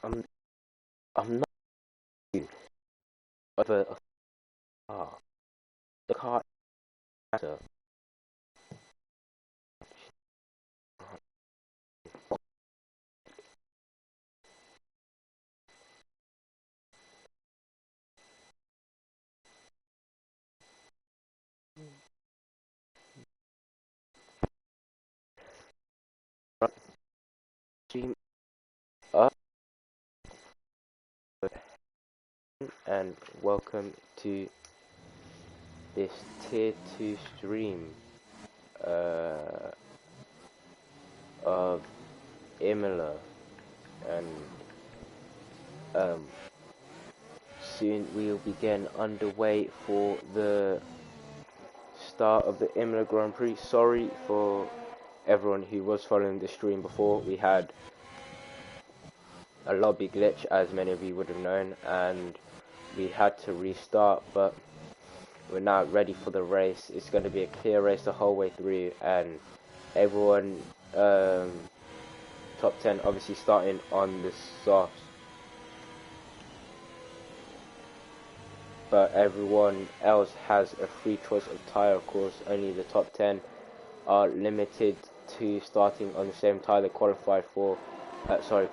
I'm I'm not over a car. The car matter. Stream up and welcome to this tier 2 stream of Imola, and um, soon we will begin underway for the start of the Imola Grand Prix. Sorry for everyone who was following the stream before. We had a lobby glitch, as many of you would have known, and we had to restart, but we're now ready for the race. It's going to be a clear race the whole way through, and everyone top 10 obviously starting on the softs, but everyone else has a free choice of tyre. Of course, only the top 10 are limited to starting on the same tyre they qualified for.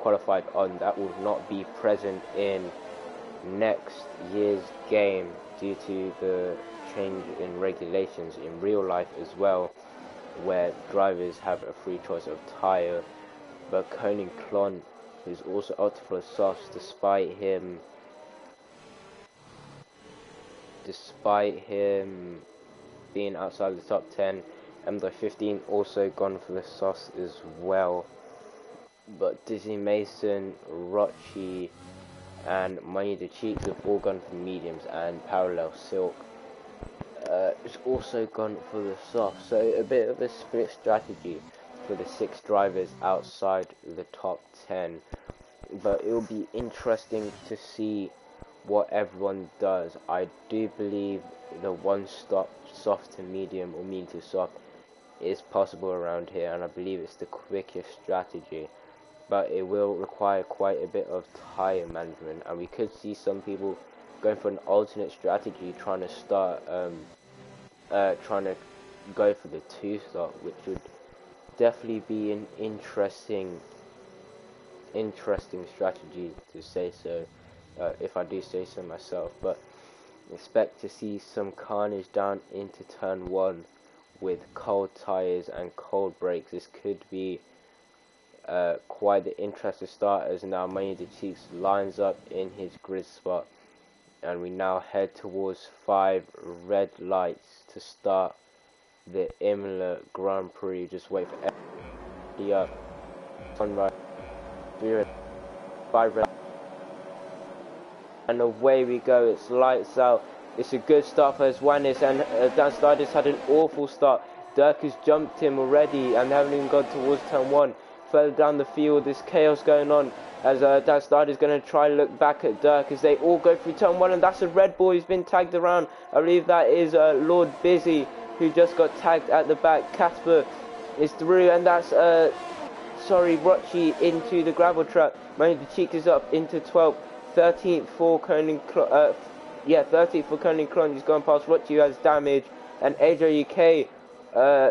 Qualified on. That will not be present in next year's game due to the change in regulations in real life as well, where drivers have a free choice of tyre. But Prins-Klontje, who's also opted for softs, despite him being outside the top 10, MD15 also gone for the softs as well. But Dizzy Mason, Rochi, and Money the Cheeks have all gone for mediums, and Parallel Silk has also gone for the soft. So a bit of a split strategy for the 6 drivers outside the top 10. But it will be interesting to see what everyone does. I do believe the one-stop soft to medium or medium to soft is possible around here, and I believe it's the quickest strategy. But it will require quite a bit of tyre management, and we could see some people going for an alternate strategy, trying to go for the 2-stop, which would definitely be an interesting strategy, to say so, if I do say so myself. But expect to see some carnage down into turn 1 with cold tyres and cold brakes. This could be quite the interesting start, as now Money the Cheeks lines up in his grid spot, and we now head towards 5 red lights to start the Imola Grand Prix. Just wait for everybody up. Sunrise, 5 red, and away we go. It's lights out. It's a good start for Juanis, and DaanSnijder's had an awful start. Dirk has jumped him already, and they haven't even gone towards turn 1. Further down the field, there's chaos going on, as DaanSnijder's going to try to look back at Dirk as they all go through turn 1, and that's a Red Bull who's been tagged around. I believe that is Lord Busy, who just got tagged at the back. Casper is through, and that's Rochi into the gravel trap. Money the Cheek is up into 12th, 13th for Prins-Klontje. 13th for Prins-Klontje. He's gone past Rochi, who has damage, and AJUK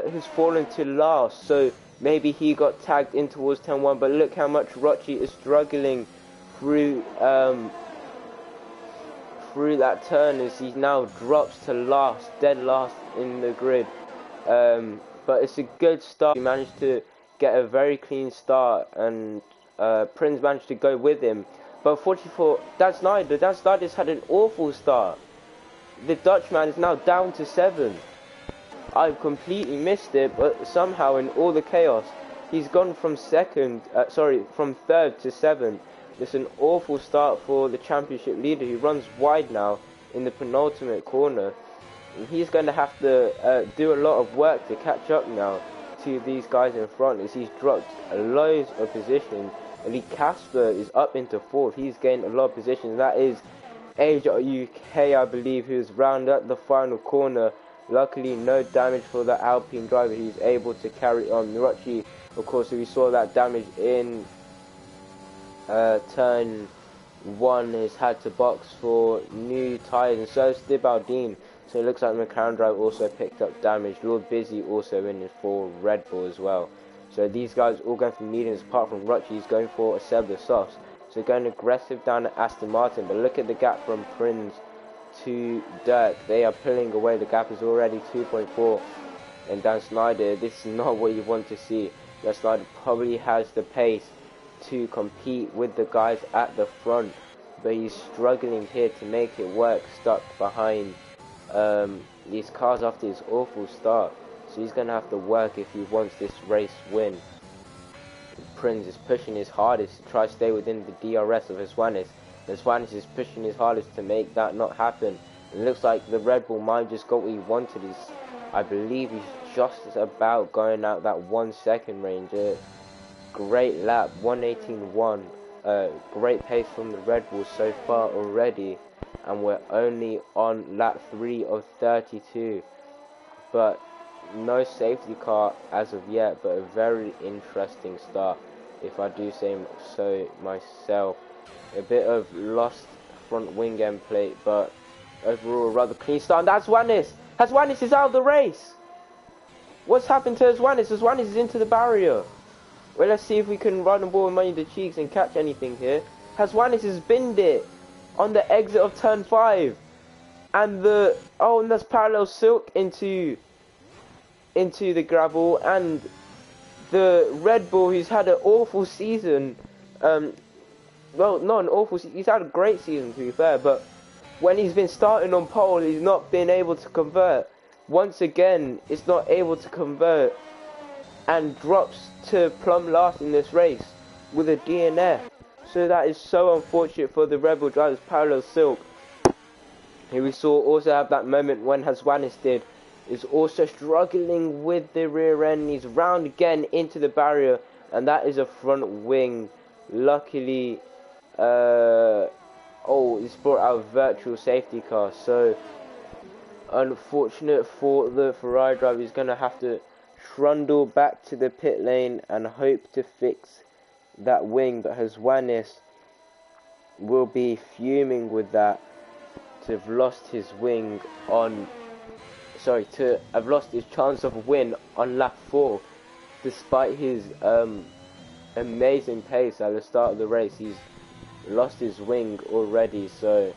who's fallen to last. So maybe he got tagged in towards turn 1, but look how much Rochi is struggling through that turn, as he now drops to last, dead last in the grid. But it's a good start. He managed to get a very clean start, and Prince managed to go with him. But fortunately for DaanSnijder's had an awful start. The Dutchman is now down to 7. I've completely missed it, but somehow in all the chaos, he's gone from from 3rd to 7th. It's an awful start for the championship leader, who runs wide now in the penultimate corner. And he's going to have to do a lot of work to catch up now to these guys in front, as he's dropped loads of positions. And Casper is up into 4th. He's gained a lot of positions. That is AJUK, I believe, who's round at the final corner. Luckily, no damage for the Alpine driver. He's able to carry on. Rochi, of course, we saw that damage in turn 1 has had to box for new tyres, and so is Dibaldine. So it looks like McLaren drive also picked up damage. Lord Busy also in for Red Bull as well. So these guys all going for mediums, apart from Rutschy, he's going for a Seb Sauce. So going aggressive down at Aston Martin, but look at the gap from Prins to Dirk. They are pulling away. The gap is already 2.4. And DaanSnijder, this is not what you want to see. DaanSnijder probably has the pace to compete with the guys at the front, but he's struggling here to make it work, stuck behind these cars after his awful start. So he's going to have to work if he wants this race win. Prins is pushing his hardest to try to stay within the DRS of Heswanis. Heswanis is pushing his hardest to make that not happen. It looks like the Red Bull might just got what he wanted. I believe he's just about going out that 1 second range. Great lap, 1:18.1. Great pace from the Red Bull so far already, and we're only on lap 3 of 32. But no safety car as of yet, but a very interesting start, if I do say so myself. A bit of lost front wing end plate, but overall a rather clean start. And that's Heswanis! Heswanis is out of the race! What's happened to Heswanis? Heswanis is into the barrier. Well, let's see if we can run the ball with money in the cheeks and catch anything here. Heswanis has binned it on the exit of turn 5. And and that's Parallel Silk into the gravel, and the Red Bull, who's had an awful season, well, not an awful season, he's had a great season to be fair, but when he's been starting on pole, he's not been able to convert. Once again, it's not able to convert, and drops to plumb last in this race with a DNF. So that is so unfortunate for the Red Bull drivers. Parallel Silk, who we saw also have that moment when Heswanis did, is also struggling with the rear end. He's round again into the barrier, and that is a front wing. Luckily, he's brought out a virtual safety car, so unfortunate for the Ferrari driver. He's going to have to trundle back to the pit lane and hope to fix that wing, but Heswanis will be fuming with that, to have lost his wing on to have lost his chance of a win on lap 4, despite his amazing pace at the start of the race. He's lost his wing already, so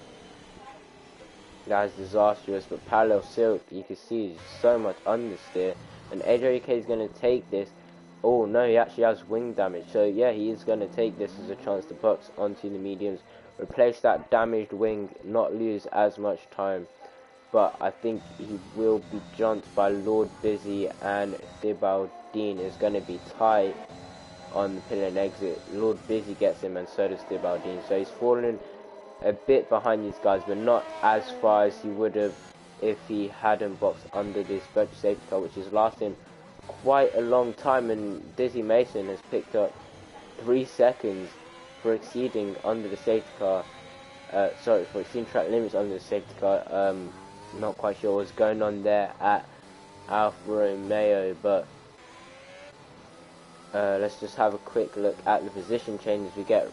that is disastrous. But Parallel Silk, you can see so much understeer, and AJK is going to take this. Oh no, he actually has wing damage, so yeah, he is going to take this as a chance to box onto the mediums, replace that damaged wing, not lose as much time. But I think he will be jumped by Lord Busy, and Dibaldine is going to be tight on the pit lane exit. Lord Busy gets him, and so does Dibaldine. So he's fallen a bit behind these guys, but not as far as he would have if he hadn't boxed under this virtual safety car, which is lasting quite a long time. And Dizzy Mason has picked up 3 seconds for exceeding under the safety car. For exceeding track limits under the safety car. Not quite sure what's going on there at Alfa Romeo, but let's just have a quick look at the position changes. We get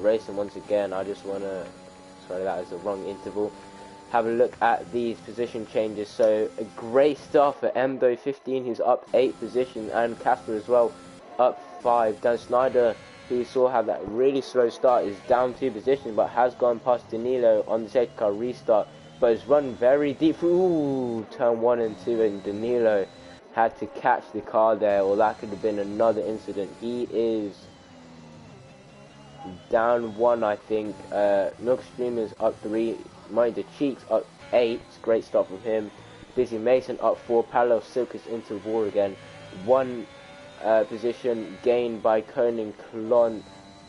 racing once again. I just want to, sorry, that is the wrong interval. Have a look at these position changes. So a great start for Emdo 15, who's up 8 positions, and Casper as well, up 5. DaanSnijder, who we saw have that really slow start, is down 2 positions, but has gone past Danilo on the safety car restart, but has run very deep. Ooh, turn 1 and 2, and Danilo had to catch the car there, or that could have been another incident. He is down 1, I think. Milk Stream is up 3. Mind the Cheeks up 8. Great start from him. Busy Mason up 4. Parallel Silk is into the wall again. 1 position gained by Prins-Klontje.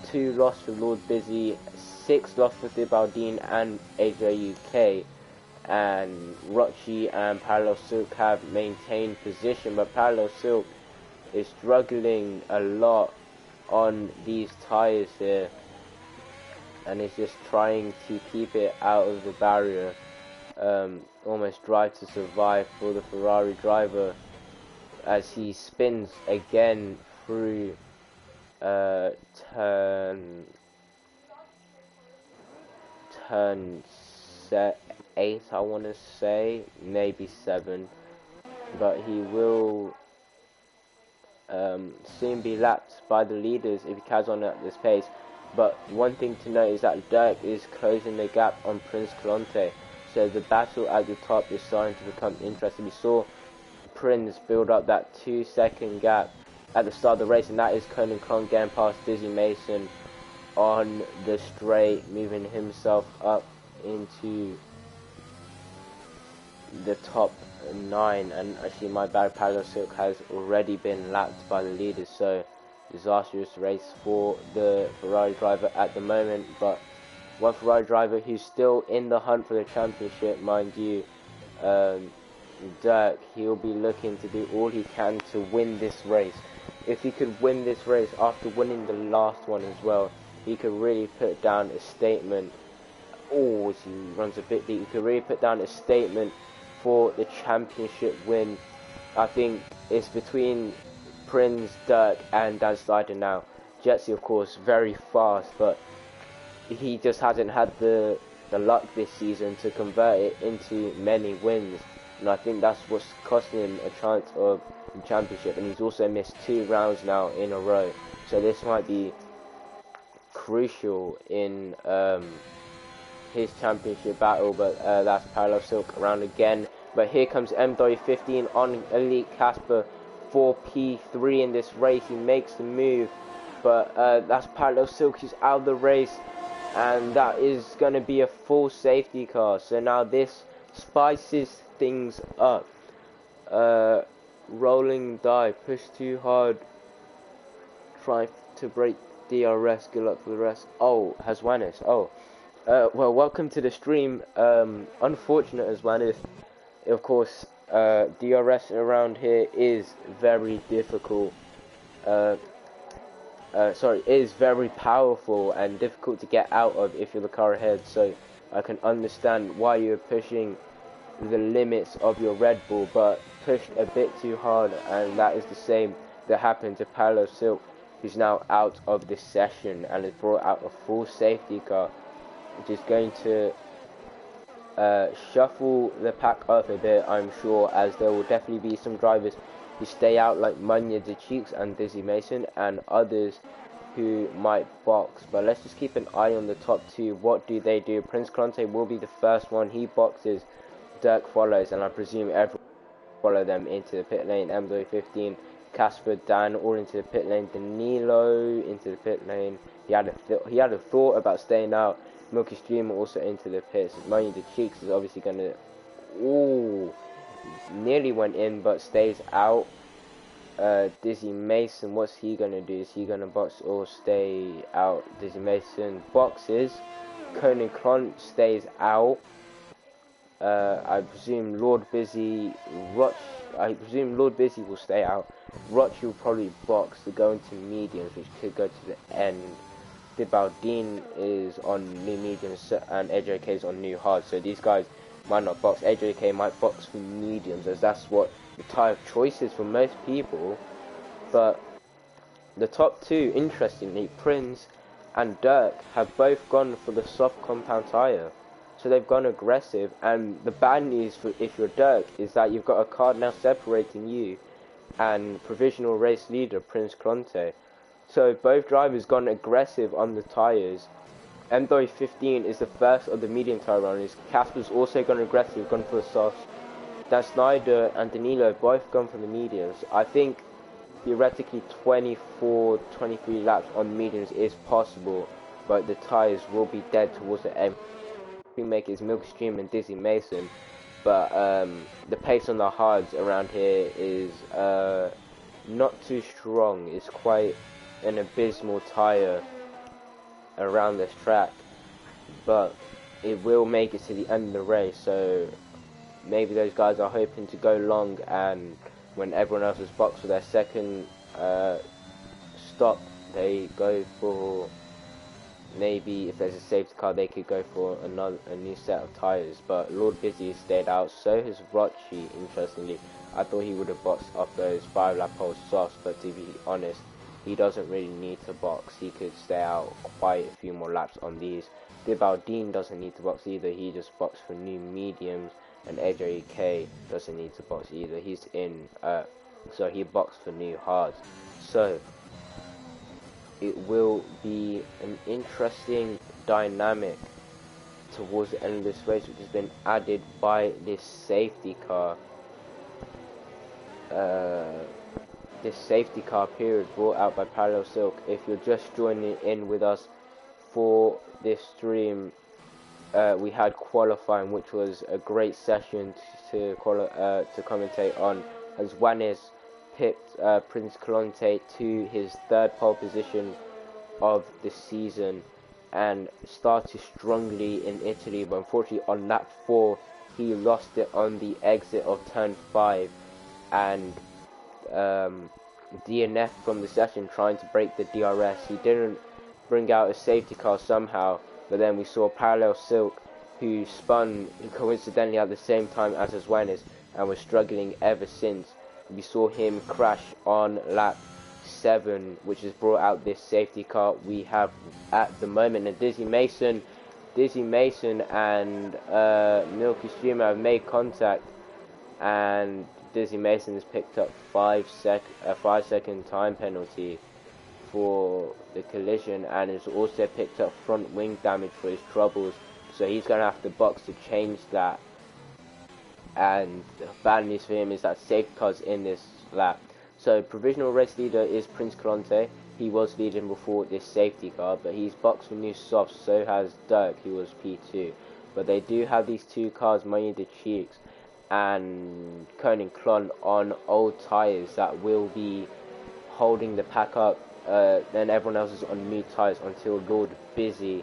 2 lost for Lord Busy. 6 lost for Dibaldine and AJUK. And Rutschy and Parallel Silk have maintained position, but Parallel Silk is struggling a lot on these tyres here, and is just trying to keep it out of the barrier. Almost drive to survive for the Ferrari driver as he spins again through turn turn 8, I want to say, maybe 7, but he will soon be lapped by the leaders if he carries on at this pace. But one thing to note is that Dirk is closing the gap on Prins-Klontje, so the battle at the top is starting to become interesting. We saw Prins build up that 2-second gap at the start of the race, and that is Prins-Klontje getting past Dizzy Mason on the straight, moving himself up into the top 9. And actually, my bad, Parallel Silk has already been lapped by the leaders, so disastrous race for the Ferrari driver at the moment. But one Ferrari driver who's still in the hunt for the championship, mind you, Dirk, he'll be looking to do all he can to win this race. If he could win this race after winning the last one as well, he could really put down a statement. Oh, he runs a bit deep. He could really put down a statement for the championship win. I think it's between Prins, Dirk and DaanSnijder now. Jetsy, of course, very fast, but he just hasn't had the luck this season to convert it into many wins, and I think that's what's costing him a chance of the championship. And he's also missed 2 rounds now in a row, so this might be crucial in his championship battle. But that's Parallel Silk around again. But here comes MW15 on Elite Casper for P3 in this race. He makes the move, but that's Parallel Silk who's out of the race, and that is going to be a full safety car. So now this spices things up. Rolling die, push too hard, try to break DRS, good luck for the rest. Oh, Haswanis. Oh, well, welcome to the stream. Unfortunate Haswanis. Of course, DRS around here is very difficult. Is very powerful and difficult to get out of if you're the car ahead. So I can understand why you're pushing the limits of your Red Bull, but pushed a bit too hard, and that is the same that happened to Parallel Silk, who's now out of this session and has brought out a full safety car, which is going to shuffle the pack up a bit, I'm sure, as there will definitely be some drivers who stay out, like Munya De Cheeks and Dizzy Mason, and others who might box. But let's just keep an eye on the top 2. What do they do? Prins-Klontje will be the first one. He boxes, Dirk follows, and I presume everyone will follow them into the pit lane. MW15, Casper, Dan, all into the pit lane. Danilo into the pit lane. He had a thought about staying out. Milky Streamer also into the pits. Money the Cheeks is obviously going to... Ooh, nearly went in, but stays out. Dizzy Mason, what's he going to do? Is he going to box or stay out? Dizzy Mason boxes. Prins-Klontje stays out. I presume Lord Busy will stay out. Roch will probably box to go into mediums, which could go to the end. Dibaldine is on new mediums and AJK is on new hard, so these guys might not box. AJK might box for mediums, as that's what the tyre of choice is for most people. But the top 2, interestingly, Prins and Dirk, have both gone for the soft compound tyre, so they've gone aggressive. And the bad news for if you're Dirk is that you've got a car now separating you and provisional race leader Prins-Klontje. So both drivers gone aggressive on the tyres. MW15 is the first of the medium tyre runners. Casper's also gone aggressive, gone for the softs. DaanSnijder and Danilo both gone for the mediums. I think theoretically 24, 23 laps on mediums is possible, but the tyres will be dead towards the end. Make is Milk Stream and Dizzy Mason, but the pace on the hards around here is not too strong. It's quite an abysmal tyre around this track, but it will make it to the end of the race, so maybe those guys are hoping to go long, and when everyone else is boxed for their second stop, they go for, maybe if there's a safety car, they could go for a new set of tyres. But Lord Busy stayed out, so has Rochi, interestingly. I thought he would have boxed off those 5 lap hole softs, but to be honest, he doesn't really need to box. He could stay out quite a few more laps on these. Dean doesn't need to box either. He just boxed for new mediums, and AJK doesn't need to box either. He's in, so he boxed for new hards. So it will be an interesting dynamic towards the end of this race, which has been added by this safety car. This safety car period brought out by Parallel Silk. If you're just joining in with us for this stream, we had qualifying, which was a great session to commentate on, as Juanes picked Prins-Klontje to his third pole position of the season and started strongly in Italy, but unfortunately on lap 4 he lost it on the exit of turn 5, and DNF from the session trying to break the DRS. He didn't bring out a safety car somehow, but then we saw Parallel Silk, who spun coincidentally at the same time as Juanes and was struggling ever since. We saw him crash on lap 7, which has brought out this safety car we have at the moment. And Dizzy Mason and Milky Streamer have made contact, and Dizzy Mason has picked up a 5-second time penalty for the collision, and has also picked up front wing damage for his troubles, so he's going to have to box to change that. And the bad news for him is that safety car's in this lap. So provisional race leader is Prins-Klontje. He was leading before this safety car, but he's boxed for new softs. So has Dirk, who was P2. But they do have these two cars, Money the Cheeks and Prins-Klontje, on old tyres that will be holding the pack up. Then everyone else is on new tyres until Lord Busy,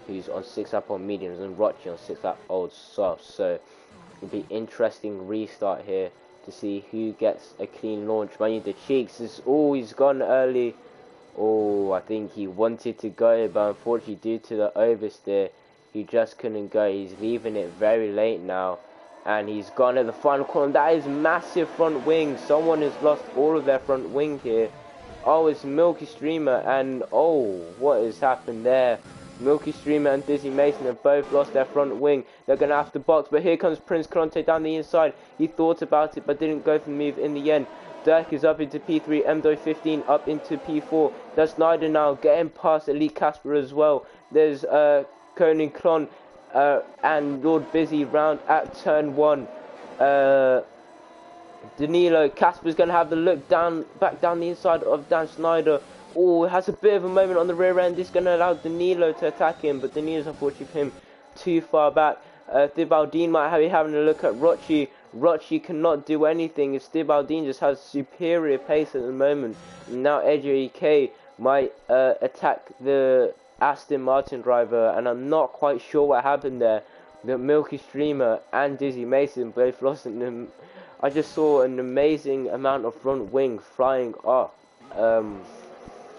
who's on 6-lap on mediums, and Rochi on 6-lap old softs. So it'll be interesting restart here to see who gets a clean launch. Money the Cheeks is, he's gone early. I think he wanted to go, but unfortunately due to the oversteer he just couldn't go. He's leaving it very late now, and he's gone at the final corner. That is massive front wing. Someone has lost all of their front wing here. It's Milky Streamer, and what has happened there? Milky Streamer and Dizzy Mason have both lost their front wing. They're going to have to box, but here comes Prins-Klontje down the inside. He thought about it, but didn't go for the move in the end. Dirk is up into P3, MDO15 up into P4. DaanSnijder now getting past Elite Casper as well. There's Prins-Klontje and Lord Busy round at turn 1. Danilo, Casper's going to have the look back down the inside of DaanSnijder. Has a bit of a moment on the rear end. This is going to allow Danilo to attack him, but Danilo's unfortunately for him too far back. Dean might be having a look at Rochi. Rochi cannot do anything. Dean just has superior pace at the moment. And now AJK might attack the Aston Martin driver, and I'm not quite sure what happened there. The Milky Streamer and Dizzy Mason both lost them. I just saw an amazing amount of front wing flying off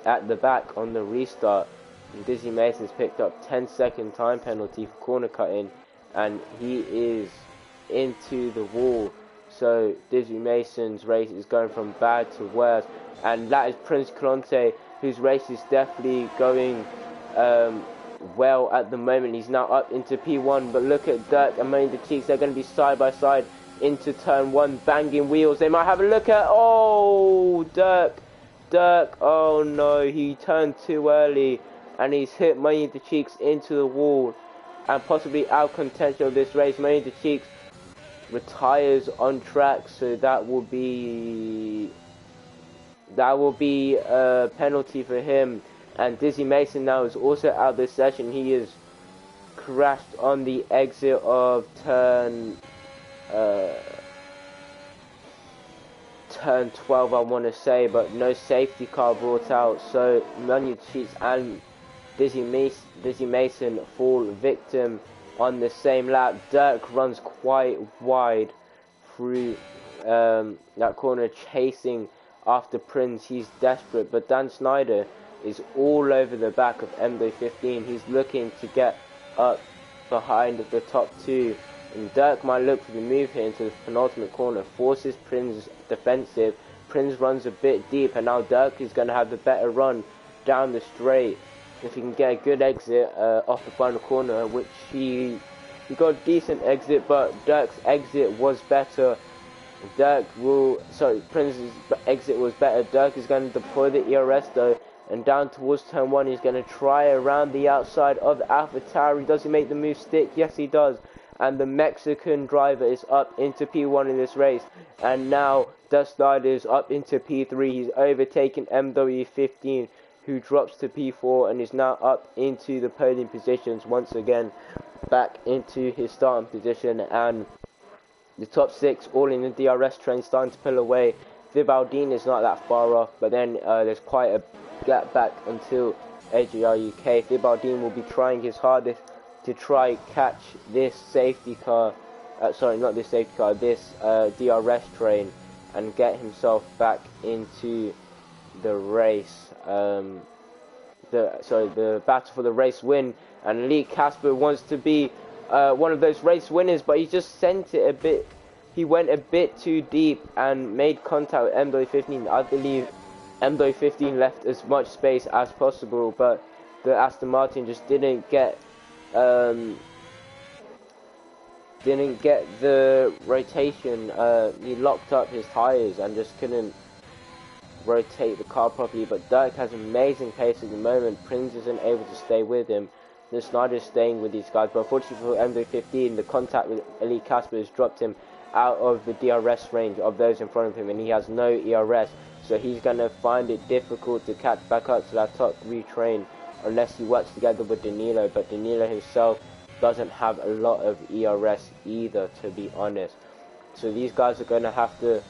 at the back on the restart. And Dizzy Mason's picked up 10-second time penalty for corner cutting, and he is into the wall. So Dizzy Mason's race is going from bad to worse, and that is Prins-Klontje, whose race is definitely going well at the moment. He's now up into P1, but look at Dirk and Money the Cheeks. They're going to be side by side into turn 1, banging wheels. They might have a look at Dirk, no, he turned too early, and he's hit Money the Cheeks into the wall, and possibly out contention of this race. Money the Cheeks retires on track, so that will be a penalty for him. And Dizzy Mason now is also out of this session. He is crashed on the exit of turn 12, I want to say, but no safety car brought out, so Money Cheats and Dizzy Mason fall victim on the same lap. Dirk runs quite wide through that corner, chasing after Prince. He's desperate, but DaanSnijder is all over the back of MD15. He's looking to get up behind the top 2, and Dirk might look for the move here into the penultimate corner, forces Prince defensive. Prince runs a bit deep, and now Dirk is going to have the better run down the straight. If he can get a good exit off the final corner, which he got a decent exit, but Dirk's exit was better. Prince's exit was better. Dirk is going to deploy the ERS though, and down towards turn 1, he's going to try around the outside of the AlphaTauri. Does he make the move stick? Yes, he does. And the Mexican driver is up into P1 in this race. And now DaanSnijder is up into P3. He's overtaken MW15, who drops to P4 and is now up into the podium positions once again, back into his starting position. And the top 6 all in the DRS train, starting to pull away. Vibaldine is not that far off, but then there's quite a gap back until AJR UK. Vibaldine will be trying his hardest to try catch this safety car, this DRS train, and get himself back into the race. The battle for the race win. And Lee Casper wants to be one of those race winners, but he just sent it a bit. He went a bit too deep and made contact with MW15. I believe MW15 left as much space as possible, but the Aston Martin just didn't get the rotation. He locked up his tires and just couldn't rotate the car properly. But Dirk has amazing pace at the moment. Prince isn't able to stay with him. DaanSnijder is staying with these guys, but unfortunately for MW15, the contact with Elite Casper has dropped him out of the DRS range of those in front of him, and he has no ERS, so he's going to find it difficult to catch back up to that top 3 train unless he works together with Danilo. But Danilo himself doesn't have a lot of ERS either, to be honest. So these guys are going to have to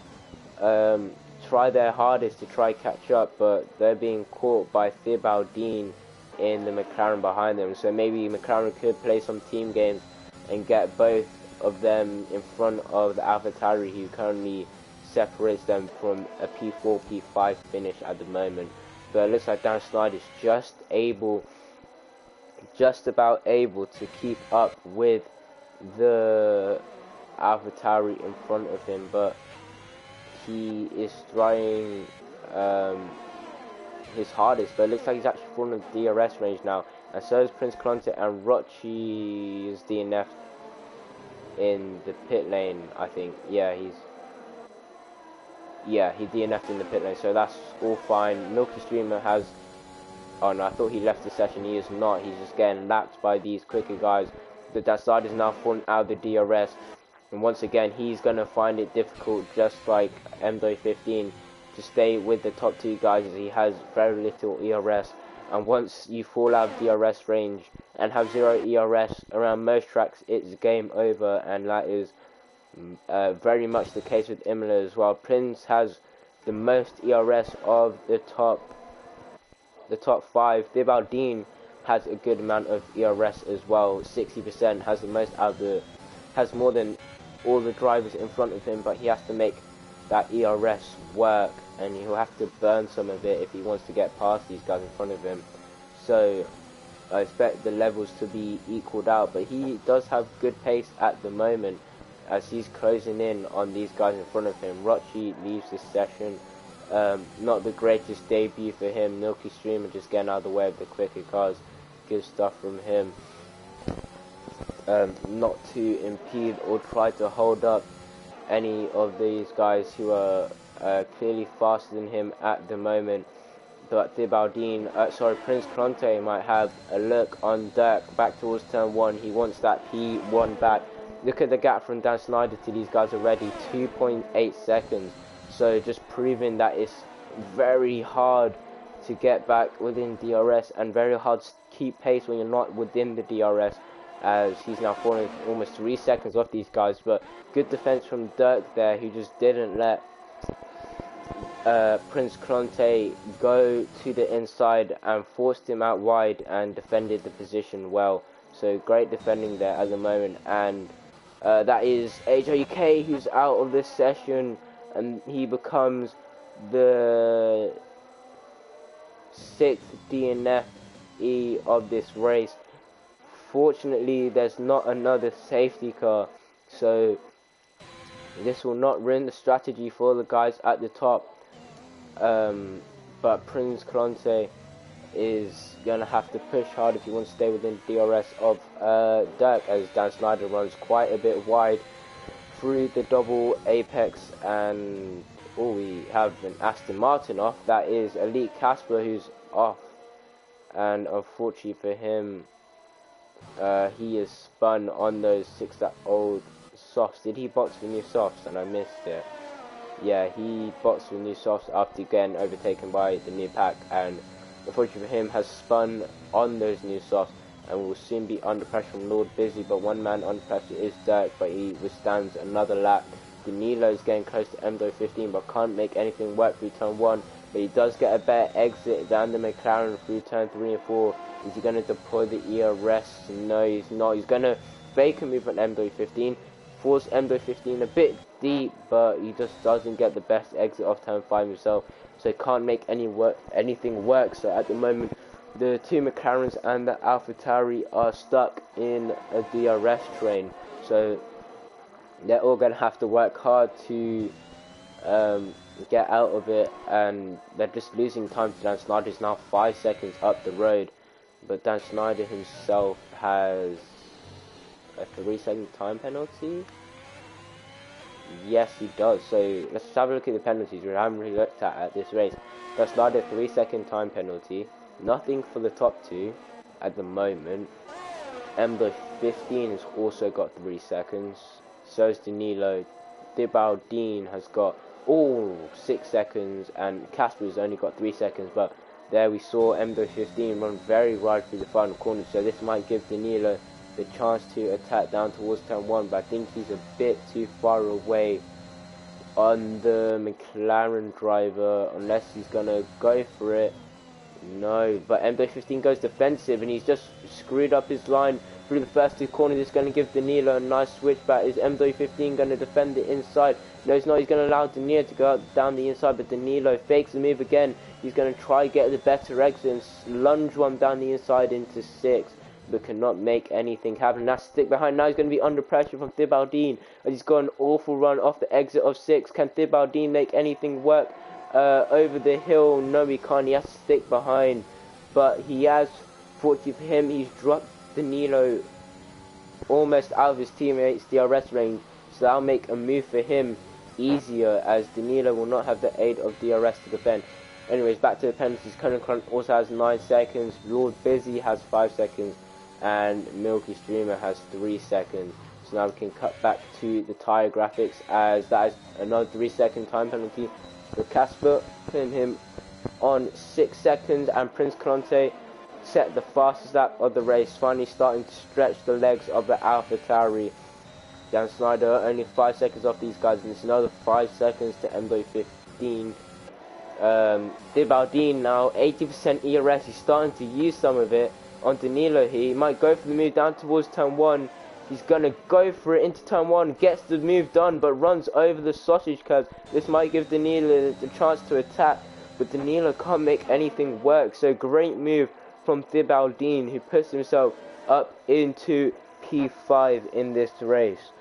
try their hardest to try catch up, but they're being caught by Vibaldine in the McLaren behind them. So maybe McLaren could play some team games and get both of them in front of the AlphaTauri, who currently separates them from a P4, P5 finish at the moment. But it looks like DaanSnijder is just about able to keep up with the AlphaTauri in front of him, but he is trying his hardest. But it looks like he's actually fallen in the DRS range now, and so is Prins-Klontje, and Rochi is DNF'd in the pit lane, I think. Yeah, he DNF'd in the pit lane, so that's all fine. Milky Streamer has... Oh no, I thought he left the session. He is not. He's just getting lapped by these quicker guys. The DaanSnijder is now falling out of the DRS, and once again he's going to find it difficult, just like MW15, to stay with the top 2 guys, as he has very little ERS. And once you fall out of DRS range and have 0 ERS around most tracks, it's game over, and that is very much the case with Imola as well. Prince has the most ERS of the top 5. Vibaldine has a good amount of ERS as well, 60%, has the most out of has more than all the drivers in front of him, but he has to make that ERS work, and he'll have to burn some of it if he wants to get past these guys in front of him. So I expect the levels to be equaled out, but he does have good pace at the moment as he's closing in on these guys in front of him. Rochi leaves this session. Not the greatest debut for him. Milky Streamer just getting out of the way of the quicker cars. Good stuff from him. Not to impede or try to hold up any of these guys who are clearly faster than him at the moment. But Prins-Klontje might have a look on Dirk back towards turn 1. He wants that P1 back. Look at the gap from DaanSnijder to these guys already, 2.8 seconds. So just proving that it's very hard to get back within DRS, and very hard to keep pace when you're not within the DRS, as he's now falling almost 3 seconds off these guys. But good defense from Dirk there, who just didn't let Prins-Klontje go to the inside and forced him out wide and defended the position well. So great defending there at the moment. And that is AJK, who's out of this session, and he becomes the 6th DNFE of this race. Fortunately, there's not another safety car, so this will not ruin the strategy for the guys at the top. but Prins-Klontje is gonna have to push hard if he wants to stay within DRS of Dirk, as DaanSnijder runs quite a bit wide through the double apex, and we have an Aston Martin off. That is Elite Casper who's off, and unfortunately for him, he is spun on those 6-old softs. Did he box for new softs and I missed it? Yeah, he boxed for new softs after getting overtaken by the new pack, and unfortunately for him has spun on those new softs and will soon be under pressure from Lord Busy. But one man under pressure is Dirk, but he withstands another lap. Danilo is getting close to MDO15 but can't make anything work through turn 1, but he does get a better exit than the McLaren through turn 3 and 4. Is he going to deploy the ERS? No, he's not. He's going to fake a move on MDO15, force MDO15 a bit deep, but he just doesn't get the best exit off turn 5 himself, so he can't make anything work. So at the moment, the two McLarens and the AlphaTauri are stuck in a DRS train, so they're all going to have to work hard to get out of it, and they're just losing time to DaanSnijder. Is now 5 seconds up the road, but DaanSnijder himself has a 3-second time penalty. Yes, he does. So let's just have a look at the penalties we haven't really looked at this race. DaanSnijder 3-second time penalty. Nothing for the top two at the moment. MDO15 has also got 3 seconds. So is Danilo. Dibaldine has got 6 seconds, and Casper has only got 3 seconds. But there we saw MDO15 run very wide through the final corner, so this might give Danilo the chance to attack down towards turn 1, but I think he's a bit too far away on the McLaren driver, unless he's gonna go for it. No, but MDO15 goes defensive, and he's just screwed up his line through the first 2 corners. It's going to give Danilo a nice switchback. Is MDO15 going to defend the inside? No, he's not. He's going to allow Danilo to go out down the inside, but Danilo fakes the move again. He's going to try get the better exit and lunge one down the inside into 6, but cannot make anything happen. Now stick behind. Now he's going to be under pressure from Dibaldine, and he's got an awful run off the exit of 6. Can Dibaldine make anything work over the hill? No, he can't. He has to stick behind, but he has, fortunately for him, he's dropped Danilo almost out of his teammates' DRS range, so that'll make a move for him easier, as Danilo will not have the aid of DRS to defend. Anyways, back to the penalties. Conan also has 9 seconds, Lord Busy has 5 seconds, and Milky Streamer has 3 seconds. So now we can cut back to the tyre graphics, as that is another 3-second time penalty for Casper, putting him on 6 seconds, and Prins-Klontje set the fastest lap of the race, finally starting to stretch the legs of the AlphaTauri. DaanSnijder only 5 seconds off these guys, and it's another 5 seconds to MDO15. Dibaldine now 80% ERS. He's starting to use some of it on Danilo. He might go for the move down towards turn 1. He's gonna go for it into turn 1, gets the move done, but runs over the sausage curves. This might give Danilo the chance to attack, but Danilo can't make anything work. So great move from Dibaldine, who puts himself up into P5 in this race,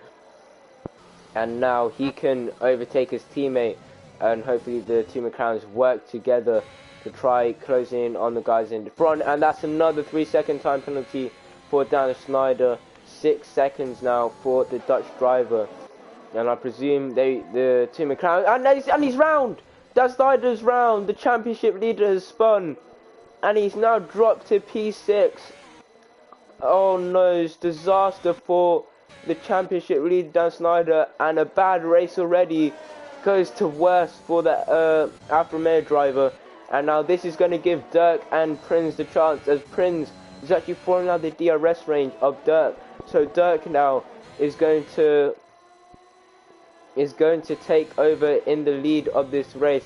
and now he can overtake his teammate, and hopefully the two McLarens work together to try closing in on the guys in the front. And that's another 3-second time penalty for DaanSnijder. 6 seconds now for the Dutch driver, and I presume the two McLarens, and he's round. DaanSnijder's round. The championship leader has spun, and he's now dropped to P6. Oh no, it's disaster for the championship leader DaanSnijder, and a bad race already goes to worse for the Alfa Romeo driver. And now this is going to give Dirk and Prins the chance, as Prins is actually falling out the DRS range of Dirk. So Dirk now is going to take over in the lead of this race.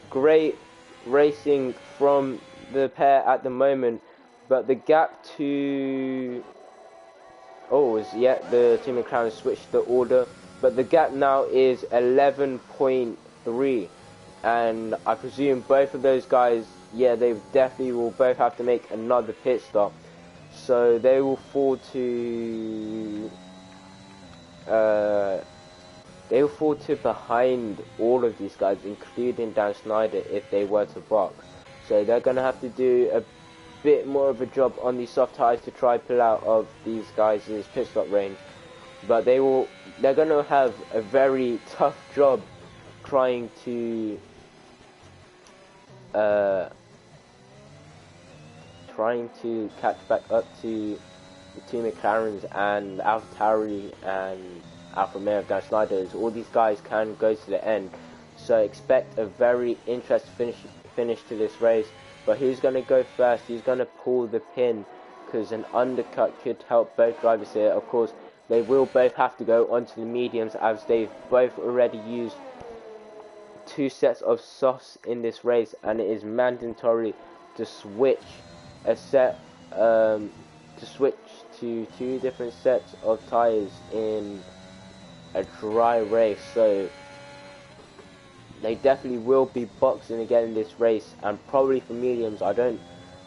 Great racing from the pair at the moment, but the gap to the team McLaren switched the order, but the gap now is 11.3, and I presume both of those guys, they definitely will both have to make another pit stop, so they will fall to fall to behind all of these guys, including DaanSnijder, if they were to box. So they're going to have to do a bit more of a job on these soft tires to try pull out of these guys' pit stop range. But they're going to have a very tough job trying to catch back up to the two McLarens and AlphaTauri and Alfa Romeo of DaanSnijder. All these guys can go to the end, so expect a very interesting finish to this race. But who's going to go first? Who's going to pull the pin? Because an undercut could help both drivers here. Of course, they will both have to go onto the mediums, as they've both already used 2 sets of softs in this race, and it is mandatory to switch to 2 different sets of tires in a dry race. So they definitely will be boxing again in this race, and probably for mediums. I don't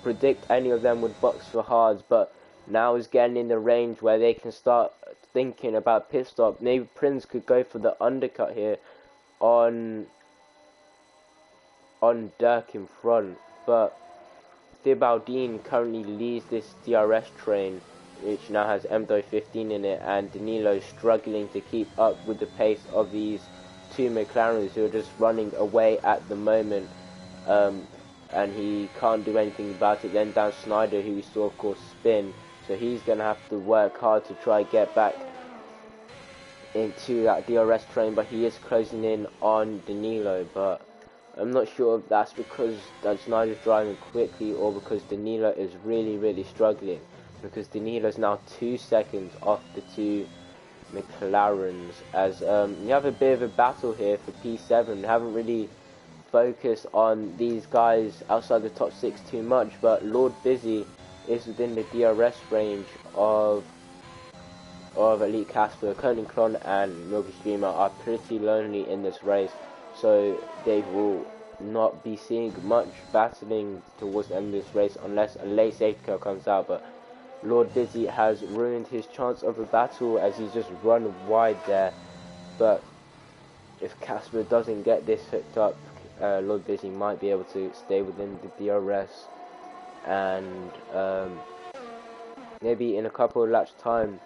predict any of them would box for hards, but now is getting in the range where they can start thinking about pit stop. Maybe Prins could go for the undercut here on Dirk in front, but Thibaudin currently leads this DRS train, which now has MDO15 in it, and Danilo struggling to keep up with the pace of these 2 McLarens who are just running away at the moment, and he can't do anything about it. Then DaanSnijder, who we saw of course spin, so he's going to have to work hard to try get back into that DRS train, but he is closing in on Danilo. But I'm not sure if that's because DaanSnijder is driving quickly or because Danilo is really struggling, because Danilo is now 2 seconds off the 2 McLarens. As you have a bit of a battle here for P7. Haven't really focused on these guys outside the top 6 too much, but Lord Busy is within the DRS range of Elite Casper. Prins-Klontje and Milky Streamer are pretty lonely in this race, so they will not be seeing much battling towards the end of this race unless a late safety car comes out. But Lord Busy has ruined his chance of a battle as he's just run wide there. But if Casper doesn't get this hooked up, Lord Busy might be able to stay within the DRS, and maybe in a couple of laps time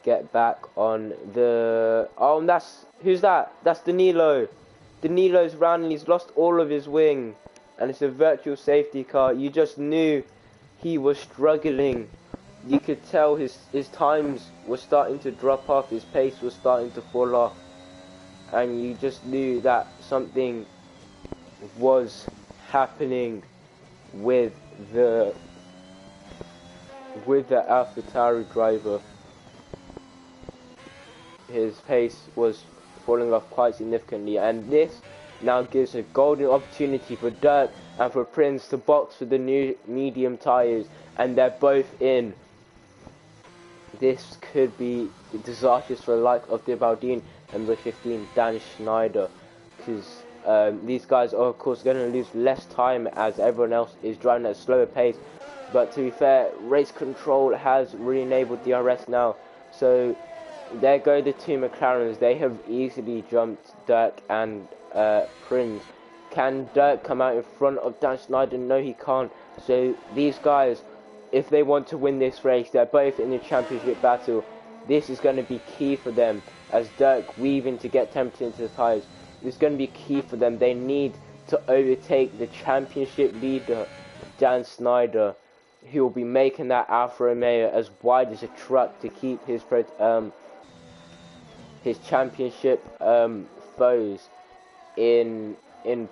get back on the... Oh, and who's that? That's Danilo. Danilo's round and he's lost all of his wing, and it's a virtual safety car. You just knew he was struggling. You could tell his times were starting to drop off, his pace was starting to fall off, and you just knew that something was happening with the AlphaTauri driver. His pace was falling off quite significantly, and this now gives a golden opportunity for Dirk and for Prins to box for the new medium tyres, and they're both in. This could be disastrous for the like of Thibaudin and the 15 DaanSnijder, because these guys are of course going to lose less time as everyone else is driving at a slower pace. But to be fair, race control has re-enabled DRS now, so there go the 2 McLarens. They have easily jumped Dirk and Prins. Can Dirk come out in front of DaanSnijder? No, he can't. So these guys, if they want to win this race, they're both in the championship battle. This is going to be key for them, as Dirk weaving to get temperature into the tyres. This is going to be key for them. They need to overtake the championship leader, DaanSnijder, who will be making that Alfa Romeo as wide as a truck to keep his championship foes in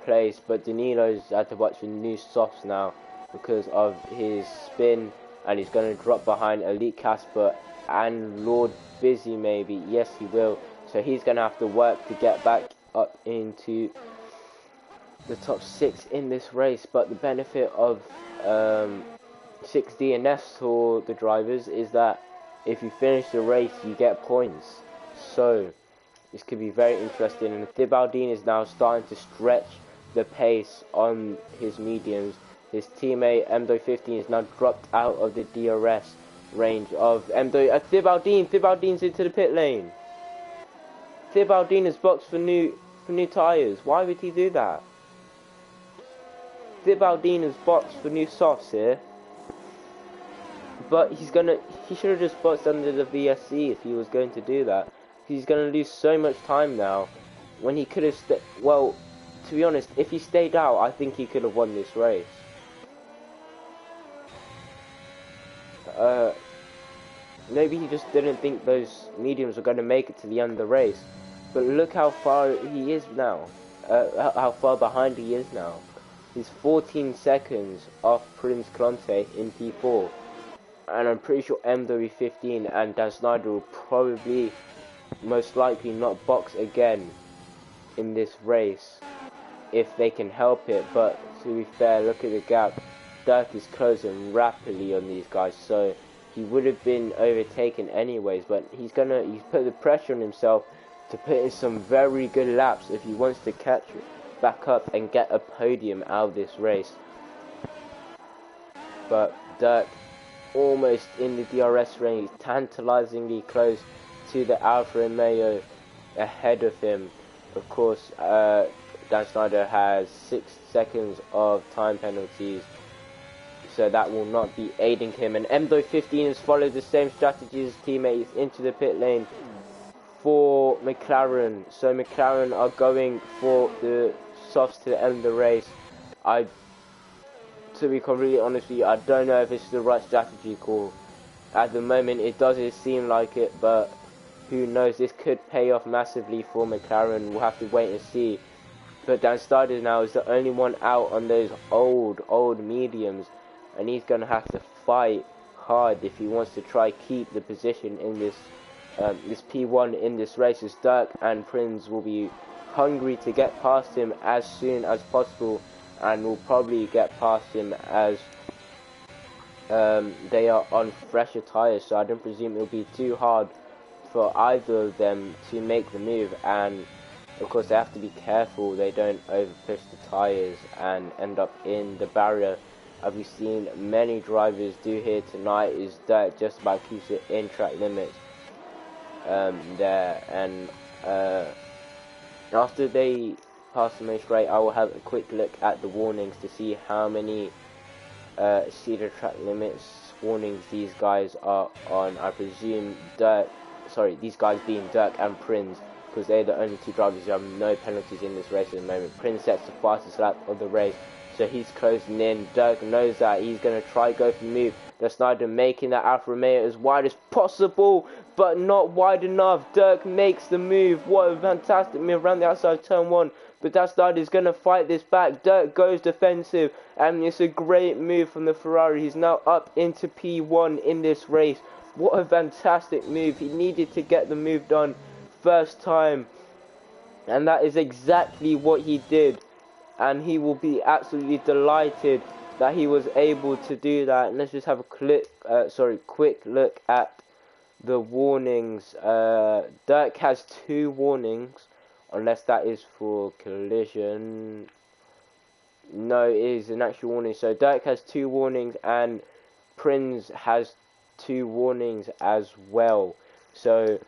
place. But Danilo's had to watch for new softs now because of his spin, and he's going to drop behind Elite Casper and Lord Busy maybe. Yes, he will. So he's going to have to work to get back up into the top 6 in this race. But the benefit of 6 DNFs for the drivers is that if you finish the race, you get points. So this could be very interesting, and Thibaudin is now starting to stretch the pace on his mediums. His teammate MDO15 is now dropped out of the DRS range of MDO. Thibaudin's into the pit lane. Thibaudina's boxed for new tyres. Why would he do that? Thibaudina's boxed for new softs here. But he should have just boxed under the VSC if he was going to do that. He's going to lose so much time now when he could have well, to be honest, if he stayed out, I think he could have won this race. Maybe he just didn't think those mediums were going to make it to the end of the race. But look how far he is now. How far behind he is now. He's 14 seconds off Prins-Klontje in P4. And I'm pretty sure MW15 and DaanSnijder will probably, most likely, not box again in this race if they can help it. But to be fair, look at the gap. Dirk is closing rapidly on these guys, so he would have been overtaken anyways. But he's put the pressure on himself to put in some very good laps if he wants to catch it back up and get a podium out of this race. But Dirk, almost in the DRS range, tantalizingly close to the Alfa Romeo ahead of him. Of course, DaanSnijder has 6 seconds of time penalties, so that will not be aiding him. And MW15 has followed the same strategy as his teammates into the pit lane for McLaren. So McLaren are going for the softs to the end of the race. To be completely honest with you, I don't know if it's the right strategy call. At the moment, it doesn't seem like it, but who knows? This could pay off massively for McLaren. We'll have to wait and see. But DaanSnijder now is the only one out on those old mediums, and he's going to have to fight hard if he wants to try keep the position in this P1 in this race, as Dirk and Prins will be hungry to get past him as soon as possible, and will probably get past him as they are on fresher tyres, so I don't presume it'll be too hard for either of them to make the move. And of course they have to be careful they don't over push the tyres and end up in the barrier, as we've seen many drivers do here tonight, is Dirk just about keeps it in track limits there. And after they pass the main straight, I will have a quick look at the warnings to see how many cedar track limits warnings these guys are on. I presume these guys being Dirk and Prins, because they're the only two drivers who have no penalties in this race at the moment. Prins sets the fastest lap of the race, so he's closing in. Dirk knows that he's going to try go for the move. DaanSnijder making that Alfa Romeo as wide as possible, but not wide enough. Dirk makes the move. What a fantastic move around the outside of turn 1. But DaanSnijder is going to fight this back. Dirk goes defensive, and it's a great move from the Ferrari. He's now up into P1 in this race. What a fantastic move. He needed to get the move done first time, and that is exactly what he did. And he will be absolutely delighted that he was able to do that. And let's just have a quick look at the warnings. Dirk has 2 warnings, unless that is for collision. No, it is an actual warning. So Dirk has 2 warnings, and Prins has 2 warnings as well. So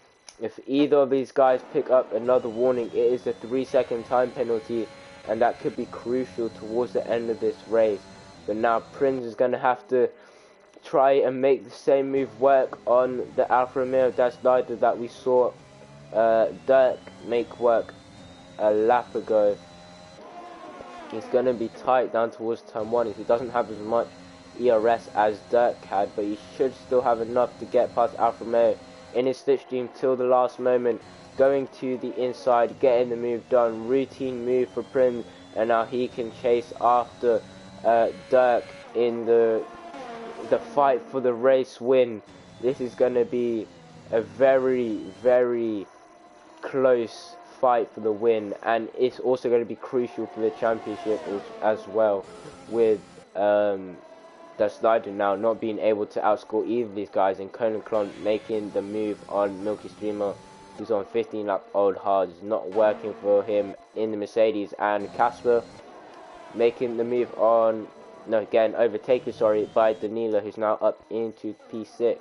if either of these guys pick up another warning, it is a 3-second time penalty, and that could be crucial towards the end of this race. But now Prins is going to have to try and make the same move work on the Alfa Romeo DaanSnijder that we saw Dirk make work a lap ago. It's going to be tight down towards turn 1. He doesn't have as much ERS as Dirk had, but he should still have enough to get past Alfa Romeo in his slipstream till the last moment, going to the inside, getting the move done. Routine move for Prins, and now he can chase after Dirk in the fight for the race win. This is going to be a very, very close fight for the win, and it's also going to be crucial for the championship as well, with DaanSnijder now not being able to outscore either of these guys, and Prins-Klontje making the move on Milky Streamer, who's on 15 lap old hard, is not working for him in the Mercedes, and Casper making the move on, overtaken by Danilo, who's now up into P6.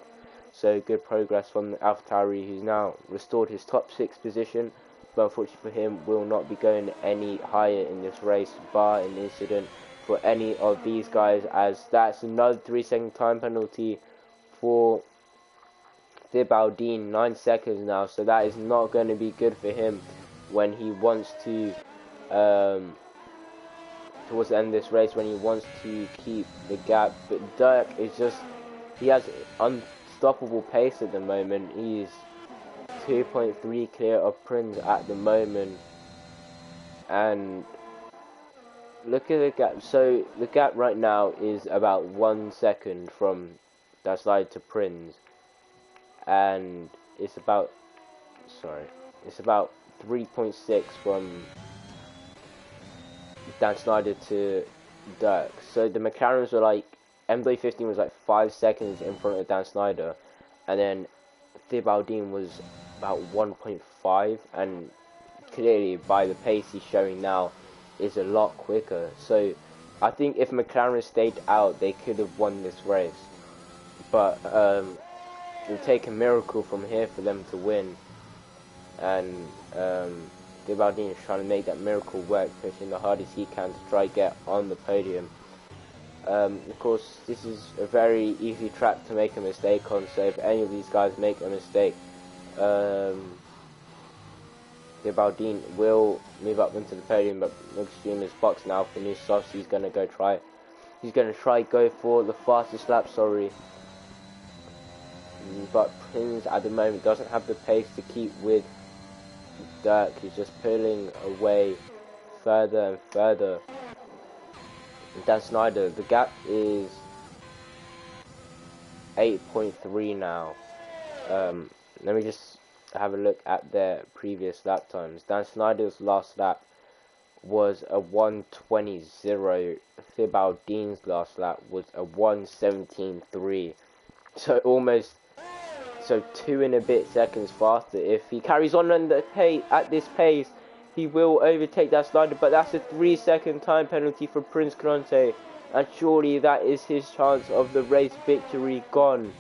So good progress from the AlphaTauri, who's now restored his top 6 position but unfortunately for him, will not be going any higher in this race, bar an incident for any of these guys, as that's another 3-second time penalty for Thibaudin, 9 seconds now, so that is not going to be good for him when he wants to, towards the end of this race, when he wants to keep the gap. But Dirk is just, he has unstoppable pace at the moment. He's 2.3 clear of Prins at the moment, and look at the gap. So the gap right now is about 1 second from DaanSnijder to Prins, and it's about 3.6 from DaanSnijder to Dirk. So the McLarens were like, MW15 was like 5 seconds in front of DaanSnijder, and then Thibaudin was about 1.5, and clearly by the pace he's showing now is a lot quicker. So I think if McLaren stayed out, they could have won this race, but it would take a miracle from here for them to win, and Thibaudin is trying to make that miracle work, pushing the hardest he can to try to get on the podium. Of course, this is a very easy track to make a mistake on, so if any of these guys make a mistake, Thibaudin will move up into the podium, but Extreme is boxed now for new softs. He's going to go go for the fastest lap, but Prins at the moment doesn't have the pace to keep with Dirk. He's just pulling away further and further. DaanSnijder, the gap is 8.3 now. Let me just have a look at their previous lap times. DaanSnijder's last lap was a 1:20.0. Thibaudin's last lap was a 1:17.3. So 2 and a bit seconds faster. If he carries on at this pace, he will overtake DaanSnijder, but that's a 3-second time penalty for Prins-Klontje, and surely that is his chance of the race victory gone.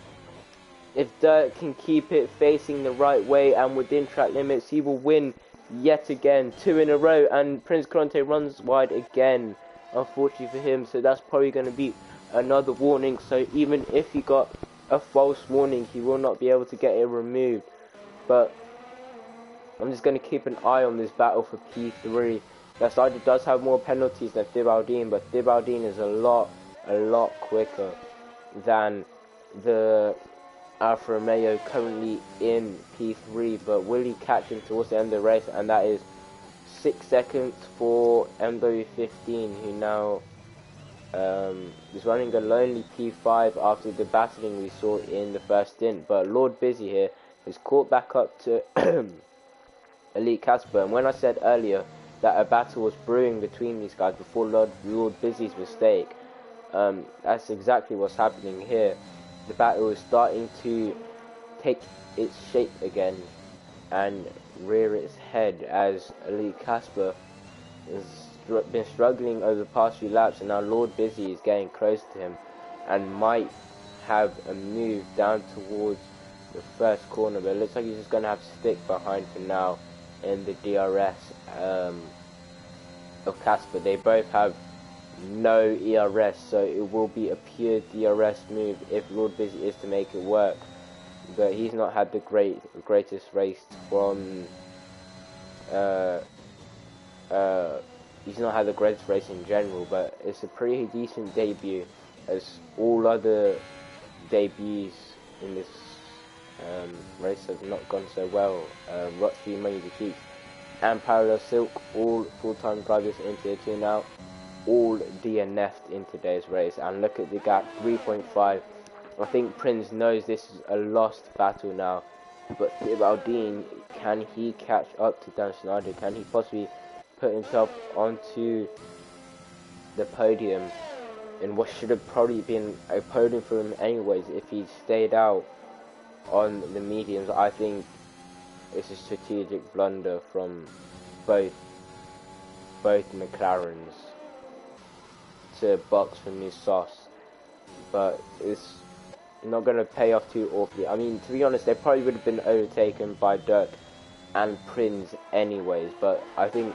If Dirk can keep it facing the right way and within track limits, he will win yet again, 2 in a row, and Prins-Klontje runs wide again, unfortunately for him, so that's probably going to be another warning. So even if he got a false warning, he will not be able to get it removed. But I'm just going to keep an eye on this battle for P3. DaanSnijder does have more penalties than Thibaudin, but Thibaudin is a lot quicker than the Alfa Romeo currently in P3. But will he catch him towards the end of the race? And that is 6 seconds for MW15, who now is running a lonely P5 after the battling we saw in the first stint. But Lord Busy here is caught back up to Elite Casper, and when I said earlier that a battle was brewing between these guys before Lord Busy's mistake, that's exactly what's happening here. The battle is starting to take its shape again and rear its head, as Elite Casper has been struggling over the past few laps, and now Lord Busy is getting close to him and might have a move down towards the first corner, but it looks like he's just going to have to stick behind for now in the DRS of Casper. They both have no ERS, so it will be a pure DRS move if Lord Busy is to make it work. But he's not had the greatest race from he's not had the greatest race in general, but it's a pretty decent debut, as all other debuts in this race have not gone so well. Roxby, Money the Keats and Parallel Silk, all full-time drivers in Tier 2 now, all DNF'd in today's race, and look at the gap, 3.5. I think Prins knows this is a lost battle now, but Thibaudin, can he catch up to DaanSnijder? Can he possibly put himself onto the podium in what should have probably been a podium for him anyways if he stayed out on the mediums? I think it's a strategic blunder from both McLarens to box for new softs, but it's not going to pay off too awfully. I mean, to be honest, they probably would have been overtaken by Dirk and Prins anyways, but I think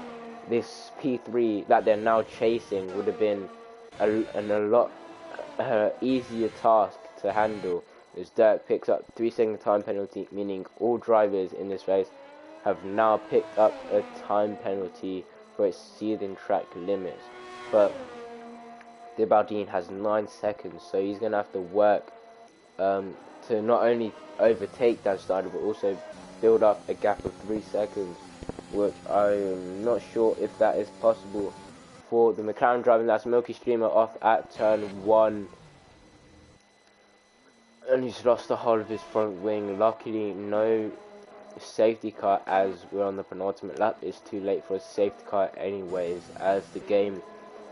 this P3 that they're now chasing would have been a lot easier task to handle, as Dirk picks up 3-second time penalty, meaning all drivers in this race have now picked up a time penalty for exceeding track limits. But Dibaldin has 9 seconds, so he's going to have to work to not only overtake DaanSnijder but also build up a gap of 3 seconds, which I'm not sure if that is possible for the McLaren driver. That's Milky Streamer off at turn 1, and he's lost the whole of his front wing. Luckily no safety car as we're on the penultimate lap. It's too late for a safety car anyways, as the game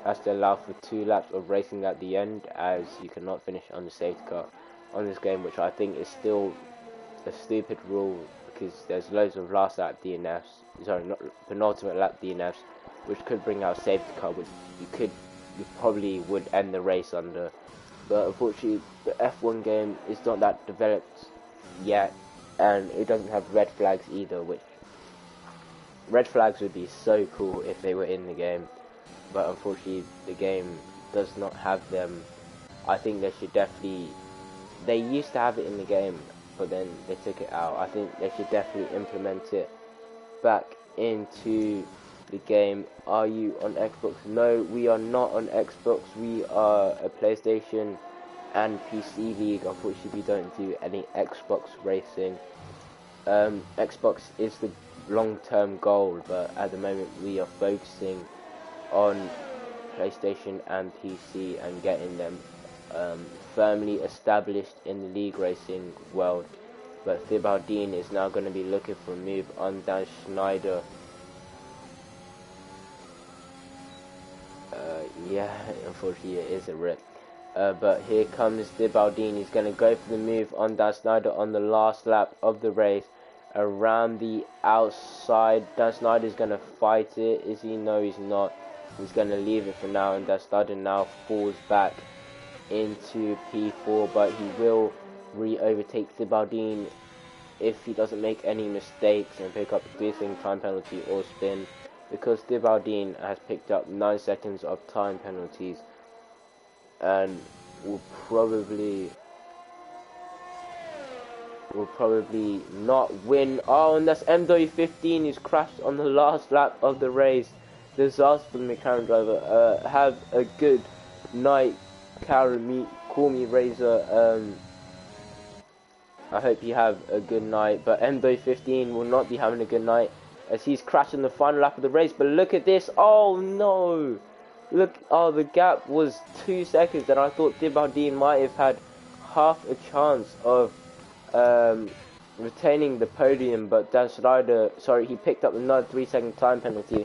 has to allow for 2 laps of racing at the end, as you cannot finish on the safety car on this game, which I think is still a stupid rule, because there's loads of last lap DNFs, sorry, not penultimate lap DNFs, which could bring out safety car, which you probably would end the race under. But unfortunately the F1 game is not that developed yet, and it doesn't have red flags either, which red flags would be so cool if they were in the game, but unfortunately the game does not have them. I think they should definitely, they used to have it in the game, but then they took it out. I think they should definitely implement it back into the game. Are you on Xbox? No, we are not on Xbox. We are a PlayStation and PC league. Unfortunately, we don't do any Xbox racing. Xbox is the long-term goal, but at the moment we are focusing on PlayStation and PC and getting them firmly established in the league racing world. But Dibaldin is now going to be looking for a move on DaanSnijder. Yeah, unfortunately it is a rip. But here comes Dibaldin. He's going to go for the move on DaanSnijder on the last lap of the race. Around the outside, DaanSnijder is going to fight it. Is he? No, he's not. He's going to leave it for now, and DaanSnijder now falls back into P4, but he will re-overtake Dibaldin if he doesn't make any mistakes and pick up a 3-second time penalty or spin, because Dibaldin has picked up 9 seconds of time penalties and will probably not win. Oh, and that's MW15 who's crashed on the last lap of the race. Disaster for the McLaren driver. Have a good night, call me Razor. I hope you have a good night, but MW15 will not be having a good night as he's crashing the final lap of the race. But look at this. Oh no, look, oh, the gap was 2 seconds, and I thought Dibaldin might have had half a chance of retaining the podium, but DaanSnijder, sorry, he picked up another 3-second time penalty,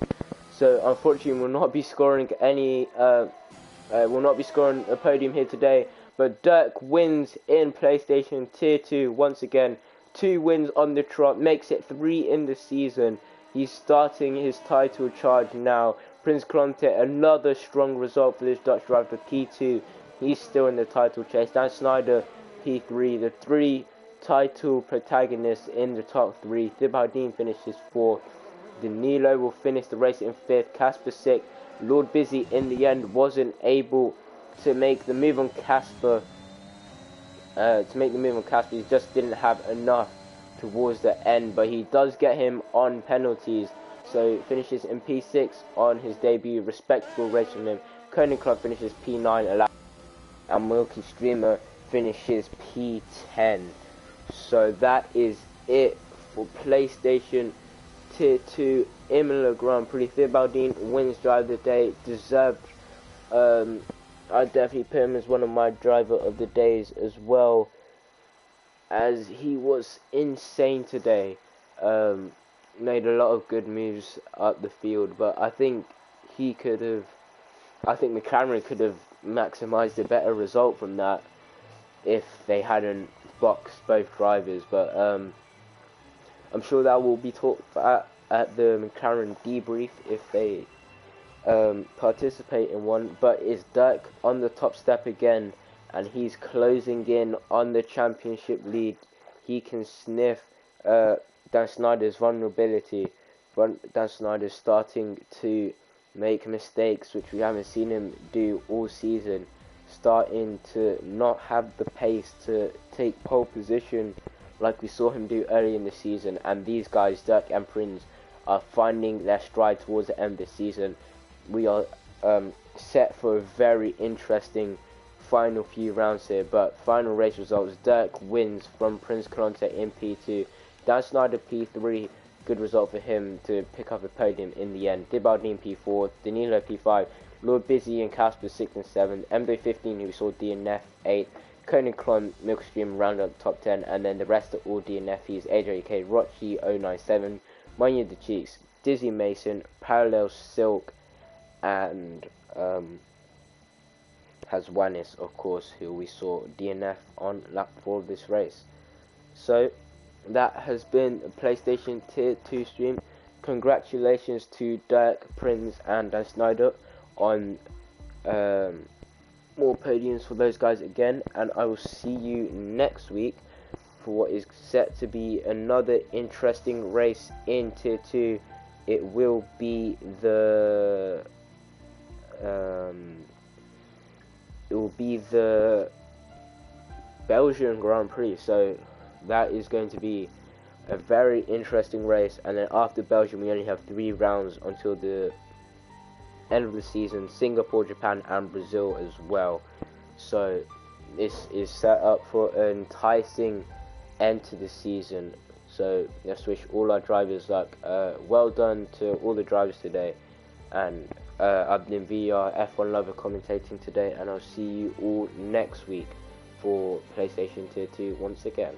so unfortunately will not be scoring any will not be scoring a podium here today. But Dirk wins in PlayStation Tier 2 once again. 2 wins on the trot, makes it 3 in the season. He's starting his title charge now. Prins-Klontje, another strong result for this Dutch driver. P2, he's still in the title chase. DaanSnijder, P3, the 3 title protagonists in the top 3. Dibaldin finishes 4th. Danilo will finish the race in 5th. Casper 6th. Lord Busy in the end wasn't able to make the move on Casper. He just didn't have enough towards the end, but he does get him on penalties, so finishes in P6 on his debut. Respectable race from him. Club finishes P9, and Milky Streamer finishes P10. So that is it for PlayStation Tier 2 Imola Grand Prix. Dibaldin wins driver of the day, deserved. I definitely put him as one of my driver of the days as well, as he was insane today. Made a lot of good moves up the field, but I think McLaren could have maximised a better result from that if they hadn't boxed both drivers. But I'm sure that will be talked about at the McLaren debrief if they participate in one. But it's Dirk on the top step again, and he's closing in on the championship lead. He can sniff DaanSnijder's vulnerability. DaanSnijder's starting to make mistakes which we haven't seen him do all season, starting to not have the pace to take pole position like we saw him do early in the season. And these guys, Dirk and Prins, are finding their stride towards the end of the season. We are set for a very interesting final few rounds here, but final race results: Dirk wins from Prins-Klontje in P2, DaanSnijder P3, good result for him to pick up a podium in the end. Dibaldine P4, Danilo P5, Lord Busy and Casper 6 and 7, Embo 15, who saw DNF 8, Koning-Klon, Milkstream round up top 10, and then the rest are all DNFs: AJK, Rochi 097, Manya the Cheeks, Dizzy Mason, Parallel Silk, and Hazwanis, of course, who we saw DNF on lap 4 of this race. So that has been a PlayStation Tier 2 stream. Congratulations to Dirk, Prins and DaanSnijder on more podiums for those guys again, and I will see you next week for what is set to be another interesting race in Tier 2. It will be the Belgian Grand Prix, so that is going to be a very interesting race. And then after Belgium, we only have 3 rounds until the end of the season: Singapore, Japan and Brazil as well. So this is set up for an enticing end to the season. So let's wish all our drivers luck. Well done to all the drivers today, and I've been VR F1 Lover commentating today, and I'll see you all next week for PlayStation Tier 2 once again.